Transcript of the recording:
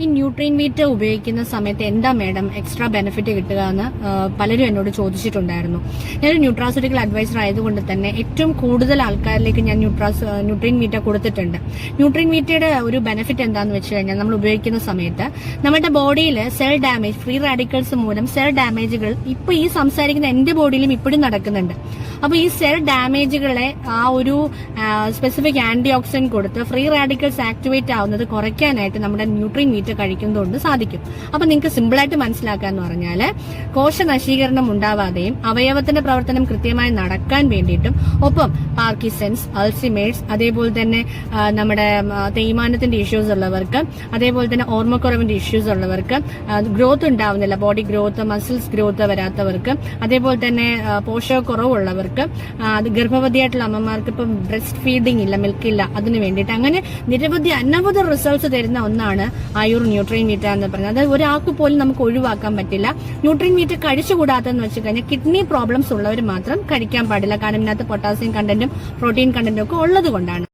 ഈ Nutrine meet ഉപയോഗിക്കുന്ന സമയത്ത് എന്താ മേഡം എക്സ്ട്രാ ബെനിഫിറ്റ് കിട്ടുക എന്ന് പലരും എന്നോട് ചോദിച്ചിട്ടുണ്ടായിരുന്നു. ഞാനൊരു ന്യൂട്രാസ്യൂട്ടിക്കൽ അഡ്വൈസർ ആയതുകൊണ്ട് തന്നെ ഏറ്റവും കൂടുതൽ ആൾക്കാരിലേക്ക് ഞാൻ ന്യൂട്രീൻ മീറ്റ് കൊടുത്തിട്ടുണ്ട്. ന്യൂട്രീൻ മീറ്റയുടെ ഒരു ബെനിഫിറ്റ് എന്താണെന്ന് വെച്ച് കഴിഞ്ഞാൽ നമ്മൾ ഉപയോഗിക്കുന്ന സമയത്ത് നമ്മുടെ ബോഡിയിൽ സെൽ ഡാമേജ്, ഫ്രീ റാഡിക്കൽസ് മൂലം സെൽ ഡാമേജുകൾ ഇപ്പൊ ഈ സംസാരിക്കുന്ന എന്റെ ബോഡിയിലും ഇപ്പോഴും നടക്കുന്നുണ്ട്. അപ്പൊ ഈ സെൽ ഡാമേജുകളെ ആ ഒരു സ്പെസിഫിക് ആന്റി ഓക്സിഡന്റ് കൊടുത്ത് ഫ്രീ റാഡിക്കൽസ് ആക്ടിവേറ്റ് ആവുന്നത് കുറയ്ക്കാനായിട്ട് നമ്മുടെ ന്യൂട്രീൻ മീറ്റ് കഴിക്കുന്നതുകൊണ്ട് സാധിക്കും. അപ്പൊ നിങ്ങൾക്ക് സിമ്പിളായിട്ട് മനസ്സിലാക്കാന്ന് പറഞ്ഞാല് കോശ നശീകരണം ഉണ്ടാവാതെയും അവയവത്തിന്റെ പ്രവർത്തനം കൃത്യമായി നടക്കാൻ വേണ്ടിയിട്ടും ഒപ്പം പാർക്കിൻസൺസ്, അൾസിമേഴ്സ്, അതേപോലെ തന്നെ നമ്മുടെ തേയ്മാനത്തിന്റെ ഇഷ്യൂസ് ഉള്ളവർക്ക്, അതേപോലെ തന്നെ ഓർമ്മക്കുറവിന്റെ ഇഷ്യൂസ് ഉള്ളവർക്ക്, ഗ്രോത്ത് ഉണ്ടാവുന്നില്ല, ബോഡി ഗ്രോത്ത്, മസിൽസ് ഗ്രോത്ത് വരാത്തവർക്ക്, അതേപോലെ തന്നെ പോഷകക്കുറവുള്ളവർക്ക്, അത് ഗർഭവതിയായിട്ടുള്ള അമ്മമാർക്ക് ഇപ്പം ബ്രസ്റ്റ് ഫീഡിംഗ് ഇല്ല, മിൽക്കില്ല, അതിന് വേണ്ടിയിട്ട് അങ്ങനെ നിരവധി അനവധി റിസൾട്ട്സ് തരുന്ന ഒന്നാണ് ആയുർ ന്യൂട്രീൻ മീറ്റ് എന്ന് പറയുന്നത്. അത് ഒരാൾക്ക് പോലും നമുക്ക് ഒഴിവാക്കാൻ പറ്റില്ല. ന്യൂട്രീൻ മീറ്റ് കഴിച്ചുകൂടാത്തെന്ന് വെച്ച് കഴിഞ്ഞാൽ കിഡ്നി പ്രോബ്ലംസ് ഉള്ളവർ മാത്രം കഴിക്കാൻ പാടില്ല. കാരണം ഇതിനകത്ത് പൊട്ടാസ്യം കണ്ടന്റും പ്രോട്ടീൻ കണ്ടന്റും ഒക്കെ ഉള്ളത് കൊണ്ടാണ്.